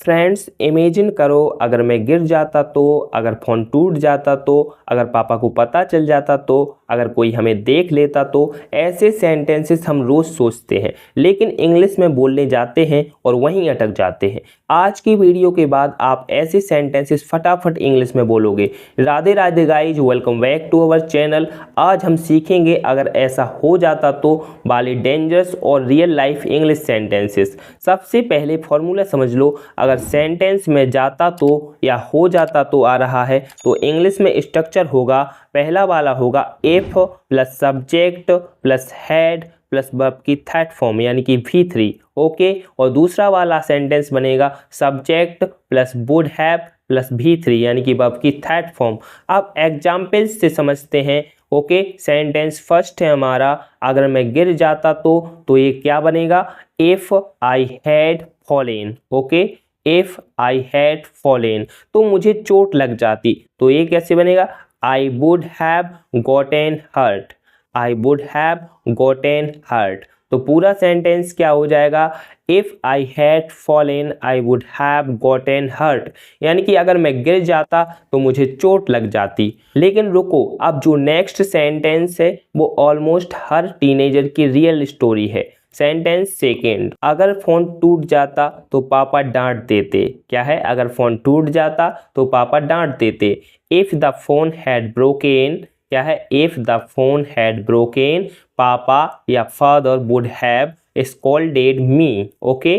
Friends imagine करो अगर मैं गिर जाता तो, अगर फ़ोन टूट जाता तो, अगर पापा को पता चल जाता तो, अगर कोई हमें देख लेता तो। ऐसे सेंटेंसेस हम रोज़ सोचते हैं लेकिन इंग्लिश में बोलने जाते हैं और वहीं अटक जाते हैं। आज की वीडियो के बाद आप ऐसे सेंटेंसेस फटाफट इंग्लिश में बोलोगे। Radhe Radhe guys, welcome back to our channel. आज हम सीखेंगे अगर ऐसा हो जाता तो वाले डेंजरस और रियल लाइफ इंग्लिश सेंटेंसेस। सबसे पहले फॉर्मूला समझ लो। अगर सेंटेंस में जाता तो या हो जाता तो आ रहा है तो इंग्लिश में स्ट्रक्चर होगा, पहला वाला होगा if plus subject plus had plus verb की थर्ड फॉर्म यानी कि V3। ओके, और दूसरा वाला सेंटेंस बनेगा subject plus would have plus V3 यानी कि वर्ब की थर्ड फॉर्म। अब एग्जाम्पल्स से समझते हैं। ओके, सेंटेंस फर्स्ट है हमारा, अगर मैं गिर जाता तो ये क्या बनेगा, if I had fallen. Okay, if I had fallen, तो मुझे चोट लग जाती तो ये कैसे बनेगा, I would have gotten hurt. I would have gotten hurt. तो पूरा सेंटेंस क्या हो जाएगा, if I had fallen I would have gotten hurt, यानी कि अगर मैं गिर जाता तो मुझे चोट लग जाती। लेकिन रुको, अब जो नेक्स्ट सेंटेंस है वो ऑलमोस्ट हर टीनेजर की रियल स्टोरी है। सेंटेंस सेकेंड, अगर फ़ोन टूट जाता तो पापा डांट देते। क्या है, अगर फ़ोन टूट जाता तो पापा डांट देते। If the phone had broken, क्या है, if the phone had broken पापा या father would have scolded me. Okay,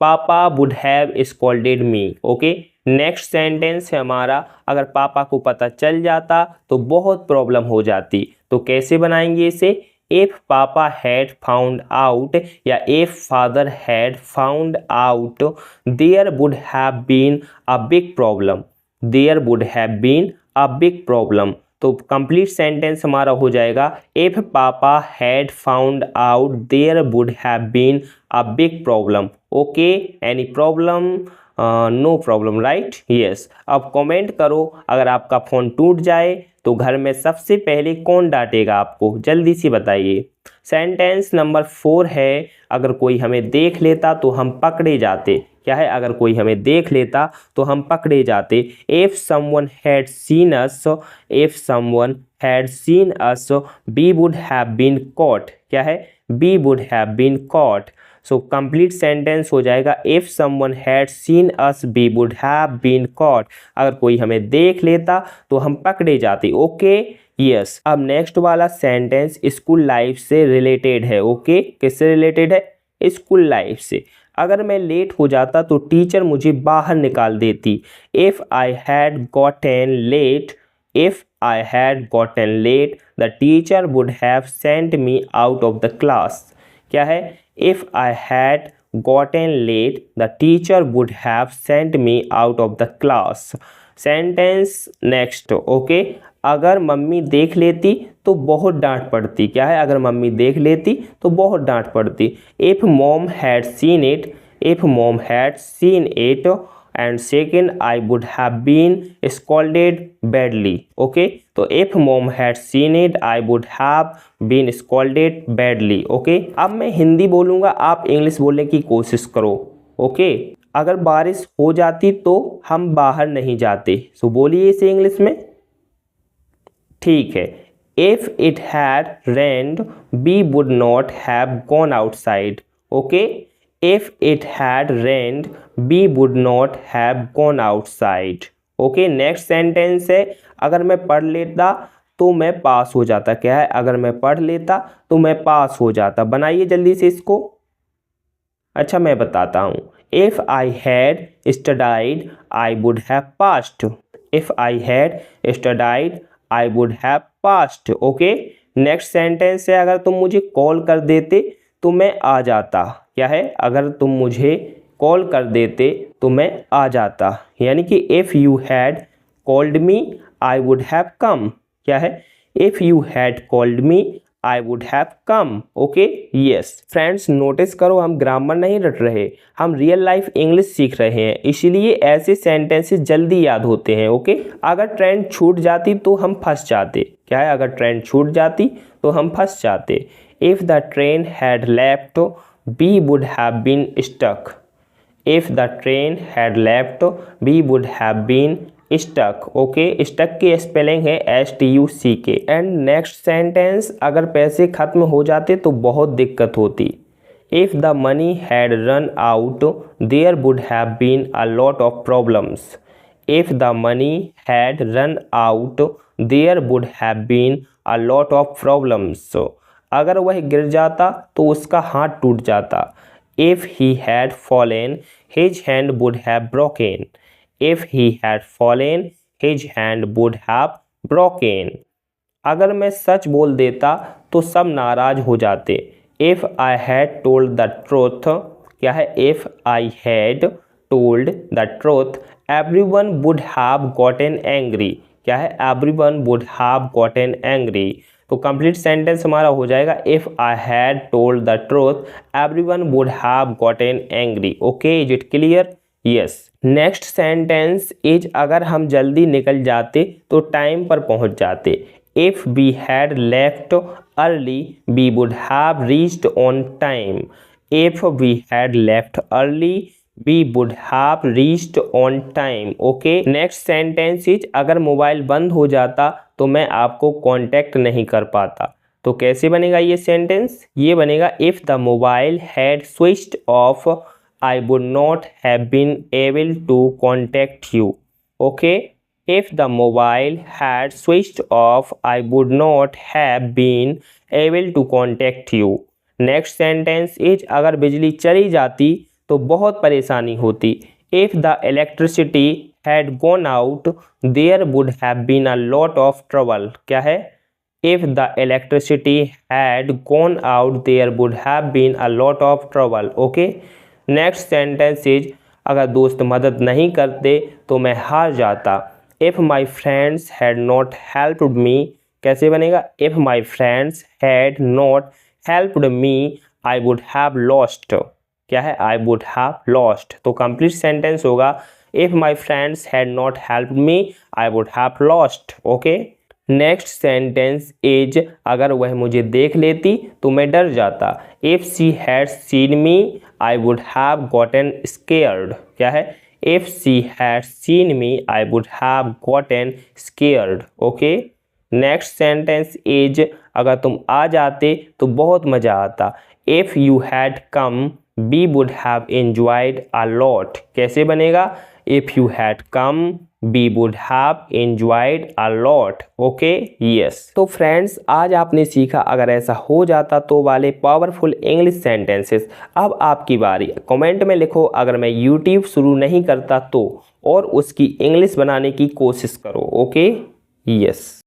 पापा would have scolded me. Okay, next sentence है हमारा, अगर पापा को पता चल जाता तो बहुत प्रॉब्लम हो जाती। तो कैसे बनाएंगे इसे, if papa had found out या if father had found out there would have been a big problem। there would have been a big problem। तो कंप्लीट सेंटेंस हमारा हो जाएगा, if papa had found out there would have been a big problem। Okay, any problem? No problem, right, yes. अब comment करो, अगर आपका phone टूट जाए तो घर में सबसे पहले कौन डांटेगा आपको, जल्दी से बताइए। सेंटेंस नंबर 4 है, अगर कोई हमें देख लेता तो हम पकड़े जाते। क्या है, अगर कोई हमें देख लेता तो हम पकड़े जाते। If someone had seen us, if someone had seen us we would have been caught. क्या है, we would have been caught. So complete sentence हो जाएगा, if someone had seen us we would have been caught. अगर कोई हमें देख लेता तो हम पकड़े जाते। Okay, yes. अब नेक्स्ट वाला सेंटेंस स्कूल लाइफ से रिलेटेड है। ओके, किससे रिलेटेड है, स्कूल लाइफ से। अगर मैं लेट हो जाता तो टीचर मुझे बाहर निकाल देती। If I had gotten late, if I had gotten late the teacher would have sent me out of the class. क्या है, if I had gotten late the teacher would have sent me out of the class। Sentence next. Okay, अगर mummy देख लेती तो बहुत डांट पड़ती। क्या है, अगर मम्मी देख लेती तो बहुत डांट पड़ती। if mom had seen it, if mom had seen it and second I would have been scolded badly। Okay, तो if mom had seen it I would have been scolded badly। Okay, अब मैं हिंदी बोलूँगा, आप English बोलने की कोशिश करो। Okay, अगर बारिश हो जाती तो हम बाहर नहीं जाते। सो बोलिए इसे इंग्लिश में। ठीक है, if it had rained we would not have gone outside। Okay, if it had rained we would not have gone outside। Okay, next sentence है, अगर मैं पढ़ लेता तो मैं पास हो जाता। क्या है, अगर मैं पढ़ लेता तो मैं पास हो जाता। बनाइए जल्दी से इसको। अच्छा, मैं बताता हूँ। If I had studied I would have passed. If I had studied I would have passed. Okay, next sentence है, अगर तुम मुझे कॉल कर देते तो मैं आ जाता। क्या है, अगर तुम मुझे कॉल कर देते तो मैं आ जाता, यानी कि if you had called me I would have come. क्या है, if you had called me I would have come. Okay, yes. Friends notice करो, हम ग्रामर नहीं रट रहे, हम रियल लाइफ इंग्लिश सीख रहे हैं, इसलिए ऐसे सेंटेंसेस जल्दी याद होते हैं। ओके, अगर ट्रेन छूट जाती तो हम फंस जाते। क्या है, अगर ट्रेन छूट जाती तो हम फंस जाते। If the train had left we would have been stuck। If the train had left we would have been stuck. Okay, stuck की स्पेलिंग है STUCK। एंड नेक्स्ट सेंटेंस, अगर पैसे खत्म हो जाते तो बहुत दिक्कत होती। If the money had run out there would have been a lot of problems. If the money had run out there would have been a lot of problems. अगर वह गिर जाता तो उसका हाथ टूट जाता। If he had fallen, his hand would have broken. If he had fallen, his hand would have broken. अगर मैं सच बोल देता तो सब नाराज हो जाते। If I had told the truth, क्या है? If I had told the truth, everyone would have gotten angry. क्या है? Everyone would have gotten angry. तो कंप्लीट सेंटेंस हमारा हो जाएगा if I had told the truth everyone would have gotten angry. Okay, is it clear? Yes. Next sentence is, अगर हम जल्दी निकल जाते तो टाइम पर पहुंच जाते। If we had left early we would have reached on time. If we had left early we would have reached on time. Okay, next sentence is, अगर मोबाइल बंद हो जाता तो मैं आपको कांटेक्ट नहीं कर पाता। तो कैसे बनेगा ये सेंटेंस? ये बनेगा if the mobile had switched off I would not have been able to contact you. Okay, if the mobile had switched off I would not have been able to contact you. Next sentence is, अगर बिजली चली जाती तो बहुत परेशानी होती। If the electricity had gone out there would have been a lot of trouble. क्या है? If the electricity had gone out there would have been a lot of trouble. Okay, next sentence is, अगर दोस्त मदद नहीं करते तो मैं हार जाता। If my friends had not helped me. कैसे बनेगा? If my friends had not helped me I would have lost. क्या है? I would have lost. तो कंप्लीट सेंटेंस होगा if my friends had not helped me I would have lost. Okay, next sentence is, अगर वह मुझे देख लेती तो मैं डर जाता। If she had seen me I would have gotten scared. क्या है? If she had seen me I would have gotten scared. Okay, next sentence is, अगर तुम आ जाते तो बहुत मज़ा आता। If you had come we would have enjoyed a lot. कैसे बनेगा? If you had come we would have enjoyed a lot. Okay, yes. तो फ्रेंड्स, आज आपने सीखा अगर ऐसा हो जाता तो वाले पावरफुल इंग्लिश सेंटेंसेस। अब आपकी बारी, कमेंट में लिखो अगर मैं यूट्यूब शुरू नहीं करता तो, और उसकी इंग्लिश बनाने की कोशिश करो। Okay, yes.